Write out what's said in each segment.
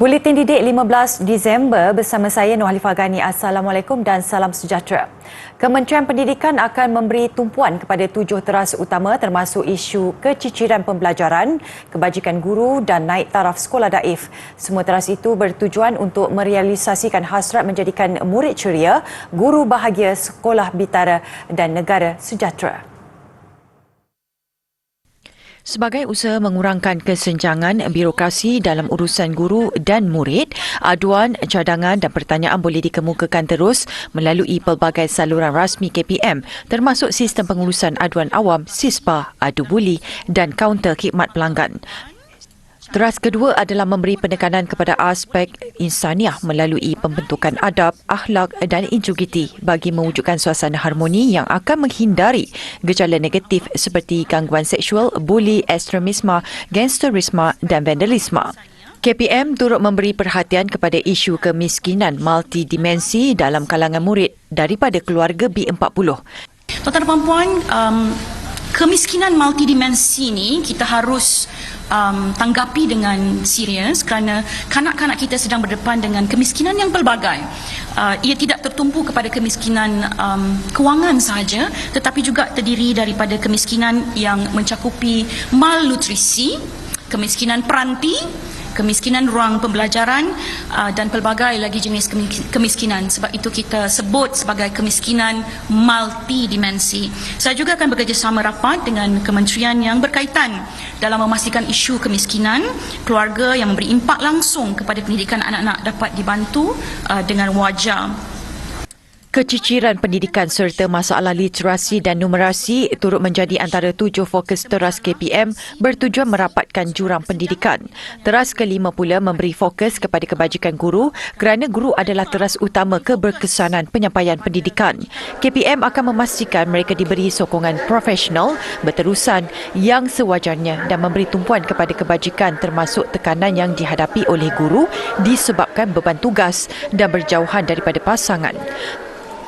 Buletin Didik 15 Disember bersama saya Nur Halifah Ghani. Assalamualaikum dan salam sejahtera. Kementerian Pendidikan akan memberi tumpuan kepada 7 teras utama termasuk isu keciciran pembelajaran, kebajikan guru dan naik taraf sekolah daif. Semua teras itu bertujuan untuk merealisasikan hasrat menjadikan murid ceria, guru bahagia, sekolah bitara dan negara sejahtera. Sebagai usaha mengurangkan kesenjangan birokrasi dalam urusan guru dan murid, aduan, cadangan dan pertanyaan boleh dikemukakan terus melalui pelbagai saluran rasmi KPM termasuk sistem pengurusan aduan awam, SISPA, adu buli dan kaunter khidmat pelanggan. Teras kedua adalah memberi penekanan kepada aspek insaniah melalui pembentukan adab, akhlak dan integriti bagi mewujudkan suasana harmoni yang akan menghindari gejala negatif seperti gangguan seksual, buli, ekstremisme, gangsterisme dan vandalisme. KPM turut memberi perhatian kepada isu kemiskinan multidimensi dalam kalangan murid daripada keluarga B40. Tuan-tuan dan puan-puan, kemiskinan multidimensi ni kita harus tanggapi dengan serius kerana kanak-kanak kita sedang berdepan dengan kemiskinan yang pelbagai. Ia tidak tertumpu kepada kemiskinan kewangan sahaja, tetapi juga terdiri daripada kemiskinan yang mencakupi malnutrisi, kemiskinan peranti, kemiskinan ruang pembelajaran dan pelbagai lagi jenis kemiskinan. Sebab itu kita sebut sebagai kemiskinan multidimensi. Saya juga akan bekerjasama rapat dengan kementerian yang berkaitan dalam memastikan isu kemiskinan keluarga yang memberi impak langsung kepada pendidikan anak-anak dapat dibantu dengan wajar. Keciciran pendidikan serta masalah literasi dan numerasi turut menjadi antara 7 fokus teras KPM bertujuan merapatkan jurang pendidikan. Teras kelima pula memberi fokus kepada kebajikan guru kerana guru adalah teras utama keberkesanan penyampaian pendidikan. KPM akan memastikan mereka diberi sokongan profesional, berterusan yang sewajarnya dan memberi tumpuan kepada kebajikan termasuk tekanan yang dihadapi oleh guru disebabkan beban tugas dan berjauhan daripada pasangan.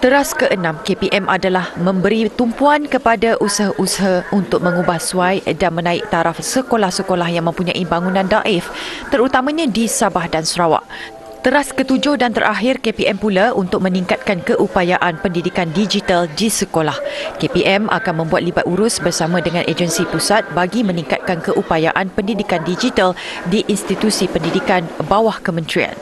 Teras ke-6 KPM adalah memberi tumpuan kepada usaha-usaha untuk mengubah suai dan menaik taraf sekolah-sekolah yang mempunyai bangunan daif, terutamanya di Sabah dan Sarawak. Teras ke-7 dan terakhir KPM pula untuk meningkatkan keupayaan pendidikan digital di sekolah. KPM akan membuat libat urus bersama dengan agensi pusat bagi meningkatkan keupayaan pendidikan digital di institusi pendidikan bawah kementerian.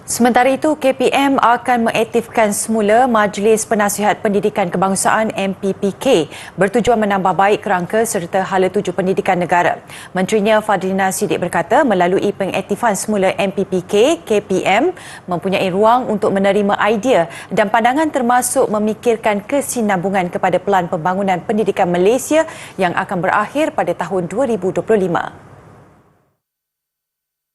Sementara itu, KPM akan mengaktifkan semula Majlis Penasihat Pendidikan Kebangsaan MPPK bertujuan menambah baik kerangka serta hala tuju pendidikan negara. Menterinya Fadlina Siddiq berkata melalui pengaktifan semula MPPK, KPM mempunyai ruang untuk menerima idea dan pandangan termasuk memikirkan kesinambungan kepada pelan pembangunan pendidikan Malaysia yang akan berakhir pada tahun 2025.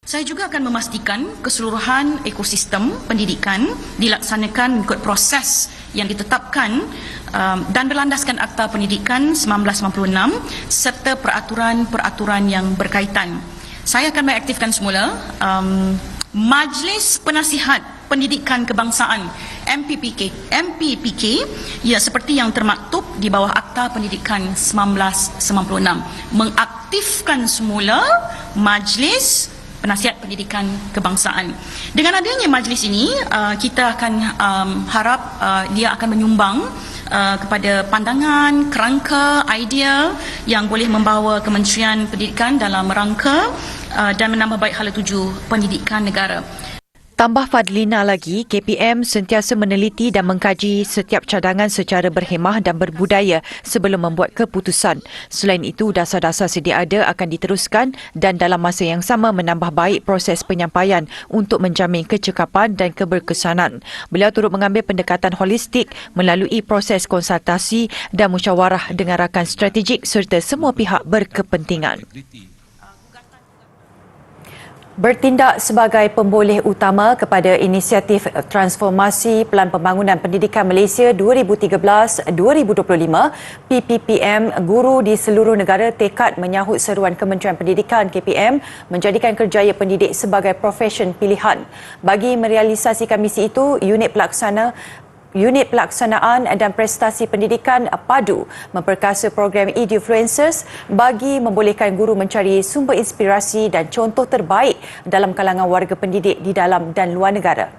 Saya juga akan memastikan keseluruhan ekosistem pendidikan dilaksanakan mengikut proses yang ditetapkan dan berlandaskan Akta Pendidikan 1996 serta peraturan-peraturan yang berkaitan. Saya akan mengaktifkan semula Majlis Penasihat Pendidikan Kebangsaan MPPK ya seperti yang termaktub di bawah Akta Pendidikan 1996, mengaktifkan semula Majlis Penasihat Pendidikan Kebangsaan. Dengan adanya majlis ini, kita akan harap dia akan menyumbang kepada pandangan, kerangka, idea yang boleh membawa Kementerian Pendidikan dalam rangka dan menambah baik hala tuju pendidikan negara. Tambah Fadlina lagi, KPM sentiasa meneliti dan mengkaji setiap cadangan secara berhemah dan berbudaya sebelum membuat keputusan. Selain itu, dasar-dasar sedia ada akan diteruskan dan dalam masa yang sama menambah baik proses penyampaian untuk menjamin kecekapan dan keberkesanan. Beliau turut mengambil pendekatan holistik melalui proses konsultasi dan musyawarah dengan rakan strategik serta semua pihak berkepentingan. Bertindak sebagai pemboleh utama kepada inisiatif Transformasi Pelan Pembangunan Pendidikan Malaysia 2013-2025, PPPM, guru di seluruh negara tekad menyahut seruan Kementerian Pendidikan KPM menjadikan kerjaya pendidik sebagai profesen pilihan. Bagi merealisasikan misi itu, unit pelaksana Unit Pelaksanaan dan Prestasi Pendidikan PADU memperkasa program Edufluencers bagi membolehkan guru mencari sumber inspirasi dan contoh terbaik dalam kalangan warga pendidik di dalam dan luar negara.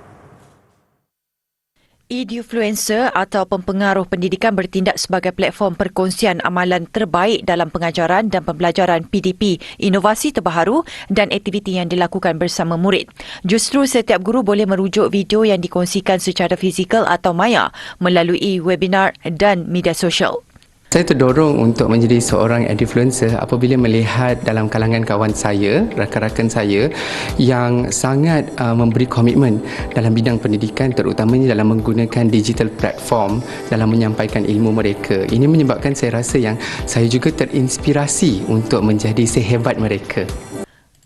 Edufluencer atau pempengaruh pendidikan bertindak sebagai platform perkongsian amalan terbaik dalam pengajaran dan pembelajaran PDP, inovasi terbaru dan aktiviti yang dilakukan bersama murid. Justru setiap guru boleh merujuk video yang dikongsikan secara fizikal atau maya melalui webinar dan media sosial. Saya terdorong untuk menjadi seorang edufluencer apabila melihat dalam kalangan kawan saya, rakan-rakan saya yang sangat memberi komitmen dalam bidang pendidikan, terutamanya dalam menggunakan digital platform dalam menyampaikan ilmu mereka. Ini menyebabkan saya rasa yang saya juga terinspirasi untuk menjadi sehebat mereka.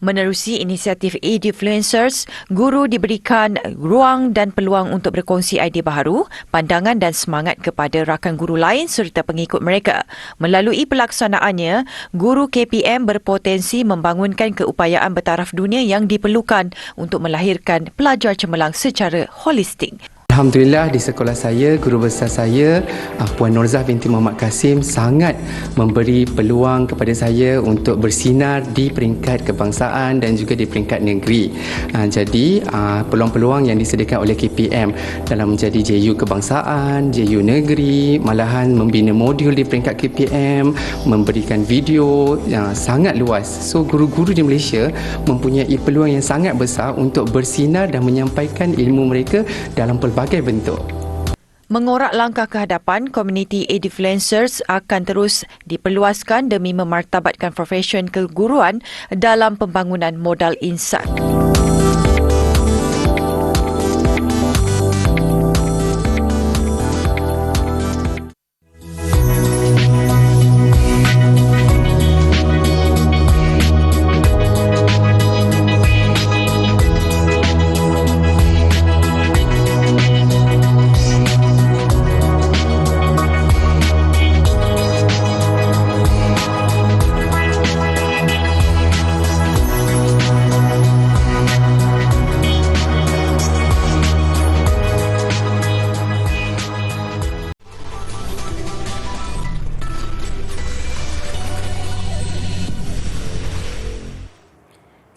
Menerusi inisiatif Edufluencers, guru diberikan ruang dan peluang untuk berkongsi idea baharu, pandangan dan semangat kepada rakan guru lain serta pengikut mereka. Melalui pelaksanaannya, guru KPM berpotensi membangunkan keupayaan bertaraf dunia yang diperlukan untuk melahirkan pelajar cemerlang secara holistik. Alhamdulillah di sekolah saya, guru besar saya, Puan Norzah binti Muhammad Kasim sangat memberi peluang kepada saya untuk bersinar di peringkat kebangsaan dan juga di peringkat negeri. Jadi peluang-peluang yang disediakan oleh KPM dalam menjadi JU kebangsaan, JU negeri, malahan membina modul di peringkat KPM, memberikan video yang sangat luas. So guru-guru di Malaysia mempunyai peluang yang sangat besar untuk bersinar dan menyampaikan ilmu mereka dalam pelbagai bentuk. Mengorak langkah ke hadapan, komuniti Edufluencers akan terus diperluaskan demi memartabatkan profesion keguruan dalam pembangunan modal insan.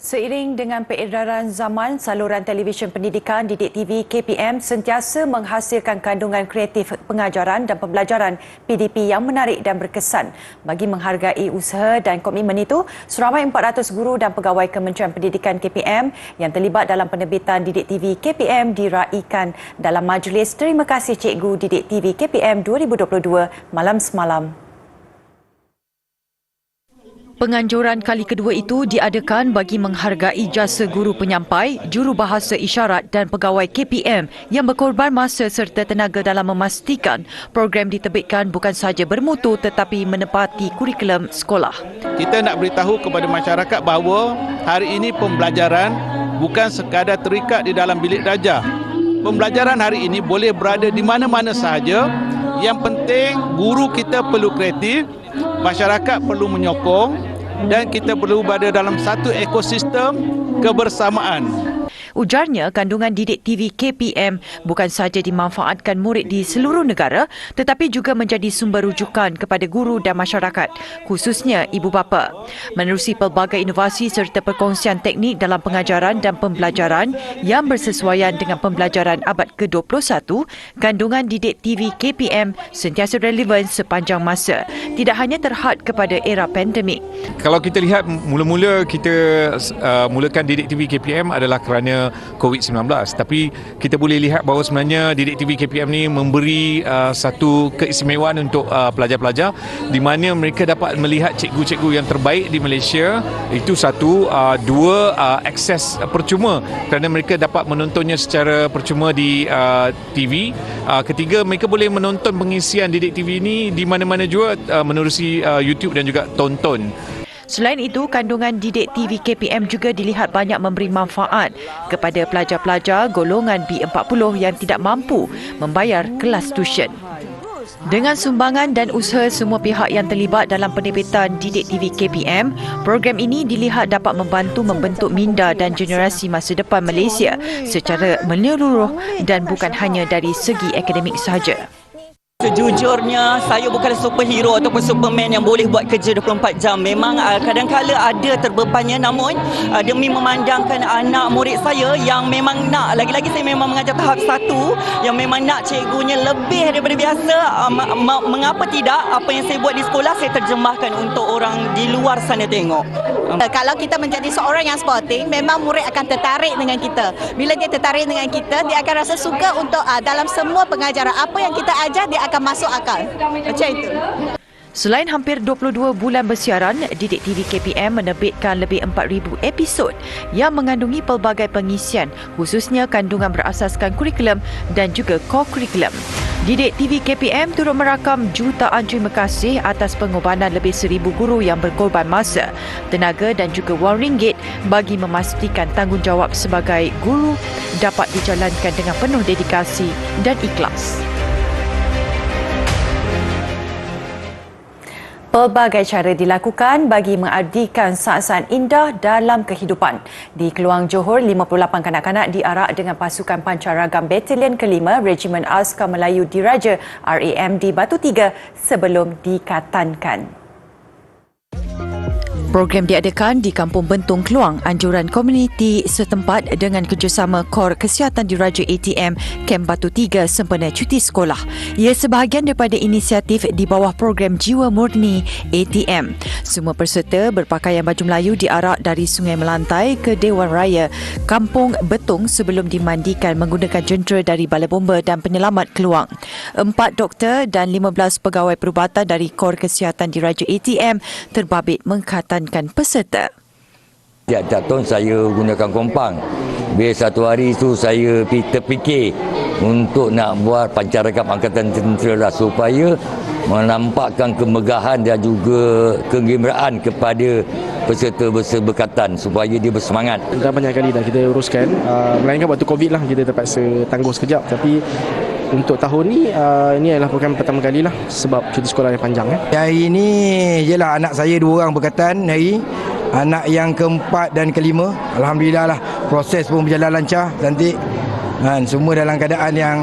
Seiring dengan peredaran zaman, saluran televisyen pendidikan Didik TV KPM sentiasa menghasilkan kandungan kreatif pengajaran dan pembelajaran PDP yang menarik dan berkesan. Bagi menghargai usaha dan komitmen itu, seramai 400 guru dan pegawai Kementerian Pendidikan KPM yang terlibat dalam penerbitan Didik TV KPM diraikan dalam Majlis Terima Kasih Cikgu Didik TV KPM 2022 malam semalam. Penganjuran kali kedua itu diadakan bagi menghargai jasa guru penyampai, jurubahasa isyarat dan pegawai KPM yang berkorban masa serta tenaga dalam memastikan program diterbitkan bukan sahaja bermutu tetapi menepati kurikulum sekolah. Kita nak beritahu kepada masyarakat bahawa hari ini pembelajaran bukan sekadar terikat di dalam bilik darjah. Pembelajaran hari ini boleh berada di mana-mana sahaja. Yang penting guru kita perlu kreatif, masyarakat perlu menyokong dan kita perlu berada dalam satu ekosistem kebersamaan. Ujarnya, kandungan Didik TV KPM bukan sahaja dimanfaatkan murid di seluruh negara tetapi juga menjadi sumber rujukan kepada guru dan masyarakat, khususnya ibu bapa. Menerusi pelbagai inovasi serta perkongsian teknik dalam pengajaran dan pembelajaran yang bersesuaian dengan pembelajaran abad ke-21, kandungan Didik TV KPM sentiasa relevan sepanjang masa, tidak hanya terhad kepada era pandemik. Kalau kita lihat mula-mula kita mulakan Didik TV KPM adalah kerana COVID-19, tapi kita boleh lihat bahawa sebenarnya Didik TV KPM ni memberi satu keistimewaan untuk pelajar-pelajar di mana mereka dapat melihat cikgu-cikgu yang terbaik di Malaysia. Itu satu. Dua, akses percuma kerana mereka dapat menontonnya secara percuma di TV. Ketiga, mereka boleh menonton pengisian Didik TV ni di mana-mana juga menerusi YouTube dan juga tonton. Selain itu, kandungan Didik TV KPM juga dilihat banyak memberi manfaat kepada pelajar-pelajar golongan B40 yang tidak mampu membayar kelas tuition. Dengan sumbangan dan usaha semua pihak yang terlibat dalam penerbitan Didik TV KPM, program ini dilihat dapat membantu membentuk minda dan generasi masa depan Malaysia secara menyeluruh dan bukan hanya dari segi akademik sahaja. Sejujurnya, saya bukan superhero ataupun superman yang boleh buat kerja 24 jam. Memang kadang-kala ada terbebannya, namun demi memandangkan anak murid saya yang memang nak, lagi-lagi saya memang mengajar tahap 1, yang memang nak cikgunya lebih daripada biasa, mengapa tidak apa yang saya buat di sekolah saya terjemahkan untuk orang di luar sana tengok. Kalau kita menjadi seorang yang sporting, memang murid akan tertarik dengan kita. Bila dia tertarik dengan kita, dia akan rasa suka untuk dalam semua pengajaran. Apa yang kita ajar, dia akan masuk akal. Macam itu. Selain hampir 22 bulan bersiaran, Didik TV KPM menerbitkan lebih 4,000 episod yang mengandungi pelbagai pengisian, khususnya kandungan berasaskan kurikulum dan juga co-kurikulum. Didik TV KPM turut merakam jutaan terima kasih atas pengorbanan lebih 1,000 guru yang berkorban masa, tenaga dan juga wang ringgit bagi memastikan tanggungjawab sebagai guru dapat dijalankan dengan penuh dedikasi dan ikhlas. Pelbagai cara dilakukan bagi mengabdikan saat-saat indah dalam kehidupan. Di Keluang Johor, 58 kanak-kanak diarak dengan pasukan pancaragam Batalion ke-5 Regimen Askar Melayu Diraja RAM di Batu Tiga sebelum dikatankan. Program diadakan di Kampung Bentung Keluang, anjuran komuniti setempat dengan kerjasama Kor Kesihatan Diraja ATM Kem Batu Tiga sempena cuti sekolah. Ia sebahagian daripada inisiatif di bawah program Jiwa Murni ATM. Semua peserta berpakaian baju Melayu diarak dari Sungai Melantai ke Dewan Raya Kampung Betung sebelum dimandikan menggunakan jentera dari Balai Bomba dan Penyelamat Keluang. 4 doktor dan 15 pegawai perubatan dari Kor Kesihatan Diraja ATM terbabit mengkhatankan peserta. Tiap-tiap tahun saya gunakan kompang. Bila satu hari itu saya terfikir untuk nak buat pancaragam Angkatan Tentera lah, supaya menampakkan kemegahan dan juga kegembiraan kepada peserta berkatan supaya dia bersemangat. Dah banyak kali dah kita uruskan, melainkan waktu COVID lah kita terpaksa tangguh sekejap, tapi untuk tahun ni, ini adalah program pertama kali lah sebab cuti sekolah yang panjang. Hari ini jelah anak saya 2 orang berkatan hari. Anak yang keempat dan kelima, alhamdulillah lah, proses pun berjalan lancar, cantik. Semua dalam keadaan yang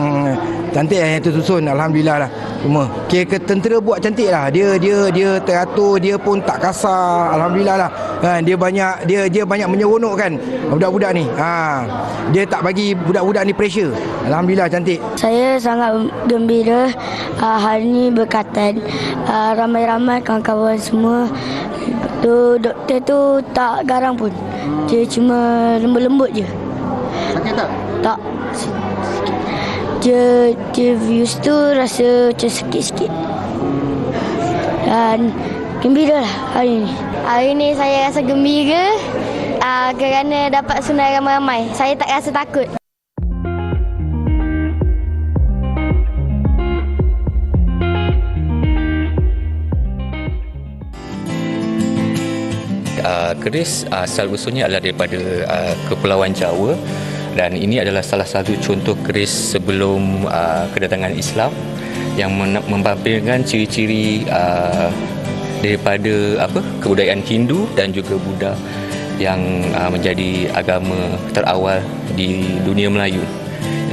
cantik yang tersusun, alhamdulillah lah. Semua kira tentera buat cantik lah. Dia teratur, dia pun tak kasar, alhamdulillah lah. Dia banyak menyeronokkan budak-budak ni. Dia tak bagi budak-budak ni pressure. Alhamdulillah cantik. Saya sangat gembira hari ni berkatan, ramai-ramai kawan-kawan semua. Doktor tu tak garang pun. Dia cuma lembut-lembut je. Sakit tak? Tak. Dia views tu rasa macam sikit-sikit. Dan gembira lah hari ni. Hari ni saya rasa gembira kerana dapat sunai ramai-ramai. Saya tak rasa takut. Keris asal usulnya adalah daripada Kepulauan Jawa, dan ini adalah salah satu contoh keris sebelum kedatangan Islam yang mempamerkan ciri-ciri daripada kebudayaan Hindu dan juga Buddha yang menjadi agama terawal di dunia Melayu.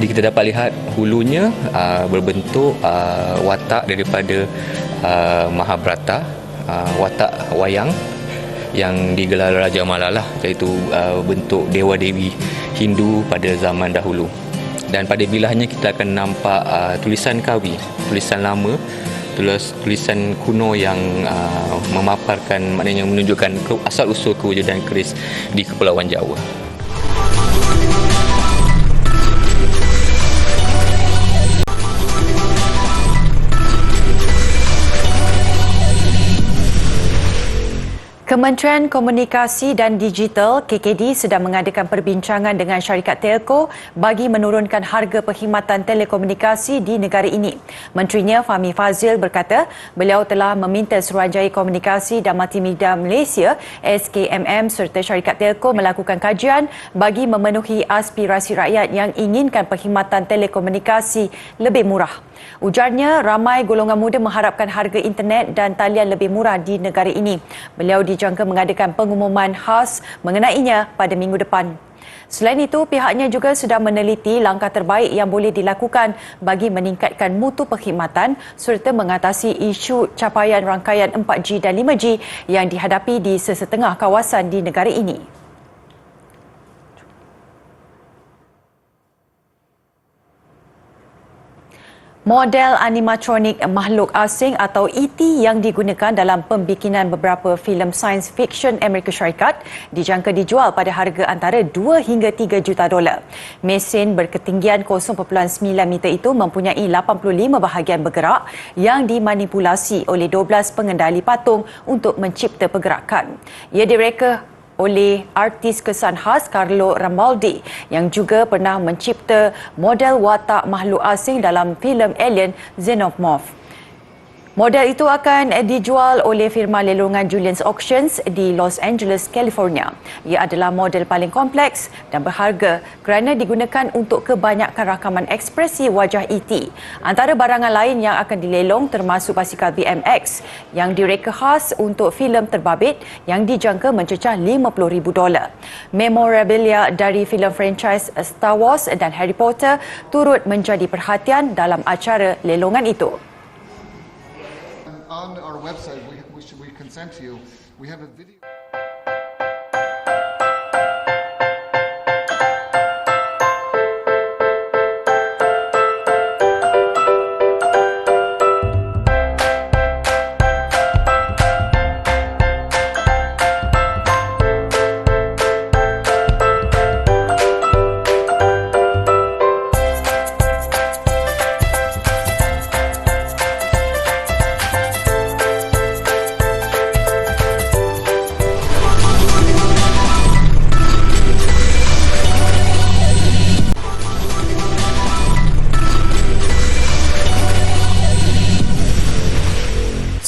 Jadi kita dapat lihat hulunya berbentuk watak daripada Mahabharata, watak wayang yang digelar Raja Malala, iaitu bentuk dewa-dewi Hindu pada zaman dahulu. Dan pada bilahnya kita akan nampak tulisan kawi, tulisan lama, tulisan kuno yang memaparkan, maknanya menunjukkan asal usul kewujudan keris di Kepulauan Jawa. Kementerian Komunikasi dan Digital KKD sedang mengadakan perbincangan dengan syarikat telco bagi menurunkan harga perkhidmatan telekomunikasi di negara ini. Menterinya Fahmi Fazil berkata beliau telah meminta Suruhanjaya Komunikasi dan Multimedia Malaysia SKMM serta syarikat telco melakukan kajian bagi memenuhi aspirasi rakyat yang inginkan perkhidmatan telekomunikasi lebih murah. Ujarnya, ramai golongan muda mengharapkan harga internet dan talian lebih murah di negara ini. Beliau dijangka mengadakan pengumuman khas mengenainya pada minggu depan. Selain itu, pihaknya juga sedang meneliti langkah terbaik yang boleh dilakukan bagi meningkatkan mutu perkhidmatan serta mengatasi isu capaian rangkaian 4G dan 5G yang dihadapi di sesetengah kawasan di negara ini. Model animatronik makhluk asing atau ET yang digunakan dalam pembikinan beberapa filem sains fiksyen Amerika Syarikat dijangka dijual pada harga antara 2 hingga 3 juta dolar. Mesin berketinggian 0.9 meter itu mempunyai 85 bahagian bergerak yang dimanipulasi oleh 12 pengendali patung untuk mencipta pergerakan. Ia direka oleh artis kesan khas Carlo Rambaldi yang juga pernah mencipta model watak makhluk asing dalam filem Alien Xenomorph. Model itu akan dijual oleh firma lelongan Julian's Auctions di Los Angeles, California. Ia adalah model paling kompleks dan berharga kerana digunakan untuk kebanyakan rakaman ekspresi wajah ET. Antara barangan lain yang akan dilelong termasuk basikal BMX yang direka khas untuk filem terbabit yang dijangka mencecah $50,000. Memorabilia dari filem franchise Star Wars dan Harry Potter turut menjadi perhatian dalam acara lelongan itu. On our website, we can send to you. We have a video.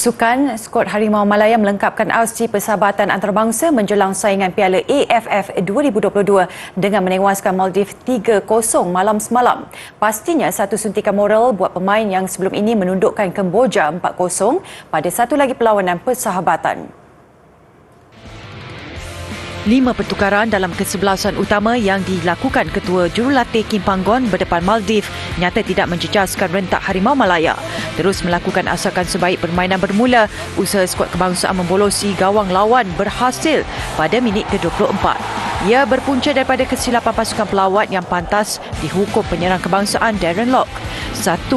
Sukan skuad Harimau Malaya melengkapkan aksi persahabatan antarabangsa menjelang saingan Piala AFF 2022 dengan menewaskan Maldives 3-0 malam semalam. Pastinya satu suntikan moral buat pemain yang sebelum ini menundukkan Kemboja 4-0 pada satu lagi perlawanan persahabatan. 5 pertukaran dalam kesebelasan utama yang dilakukan Ketua Jurulatih Kim Panggon berdepan Maldives nyata tidak menjejaskan rentak Harimau Malaya. Terus melakukan asakan sebaik permainan bermula, usaha skuad kebangsaan membolosi gawang lawan berhasil pada minit ke-24. Ia berpunca daripada kesilapan pasukan pelawat yang pantas dihukum penyerang kebangsaan Darren Lock. 1-0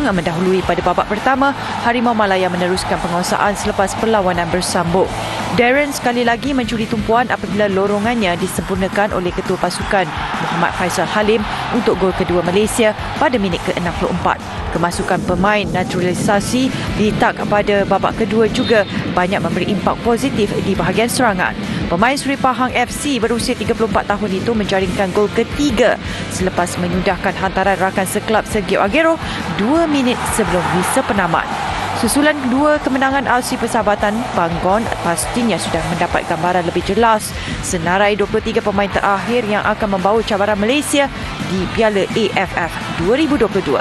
mendahului pada babak pertama, Harimau Malaya meneruskan penguasaan selepas perlawanan bersambung. Darren sekali lagi mencuri tumpuan apabila lorongannya disempurnakan oleh ketua pasukan Muhammad Faisal Halim untuk gol kedua Malaysia pada minit ke-64. Kemasukan pemain naturalisasi di tak pada babak kedua juga banyak memberi impak positif di bahagian serangan. Pemain Seri Pahang FC berusia 34 tahun itu menjaringkan gol ketiga selepas menyudahkan hantaran rakan sekelab Sergio Aguero 2 minit sebelum visa penamat. Susulan kedua kemenangan aksi persahabatan, Panggon pastinya sudah mendapat gambaran lebih jelas senarai 23 pemain terakhir yang akan membawa cabaran Malaysia di Piala AFF 2022.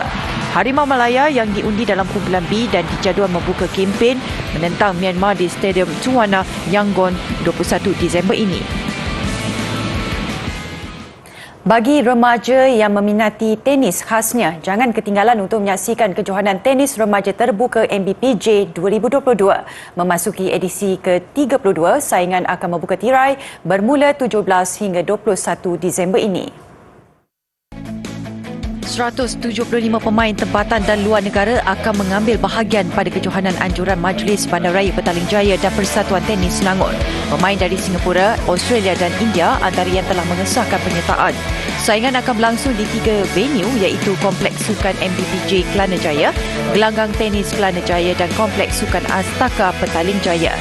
Harimau Malaya yang diundi dalam kumpulan B dan dijadual membuka kempen menentang Myanmar di Stadium Chuana, Yangon 21 Disember ini. Bagi remaja yang meminati tenis khasnya, jangan ketinggalan untuk menyaksikan kejohanan tenis remaja terbuka MBPJ 2022. Memasuki edisi ke-32, saingan akan membuka tirai bermula 17 hingga 21 Disember ini. 175 pemain tempatan dan luar negara akan mengambil bahagian pada kejohanan anjuran Majlis Bandaraya Petaling Jaya dan Persatuan Tenis Selangor. Pemain dari Singapura, Australia dan India antara yang telah mengesahkan penyertaan. Saingan akan berlangsung di 3 venue iaitu Kompleks Sukan MBPJ Kelana Jaya, Gelanggang Tenis Kelana Jaya dan Kompleks Sukan Astaka Petaling Jaya.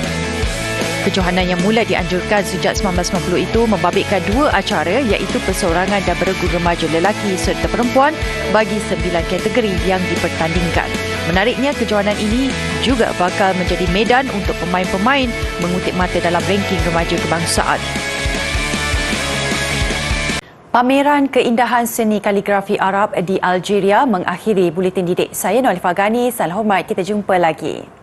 Kejohanan yang mula dianjurkan sejak 1990 itu membabitkan 2 acara iaitu perseorangan dan beregu remaja lelaki serta perempuan bagi 9 kategori yang dipertandingkan. Menariknya, kejohanan ini juga bakal menjadi medan untuk pemain-pemain mengutip mata dalam ranking remaja kebangsaan. Pameran keindahan seni kaligrafi Arab di Algeria mengakhiri buletin didik saya Nolifah Gani. Salam hormat, kita jumpa lagi.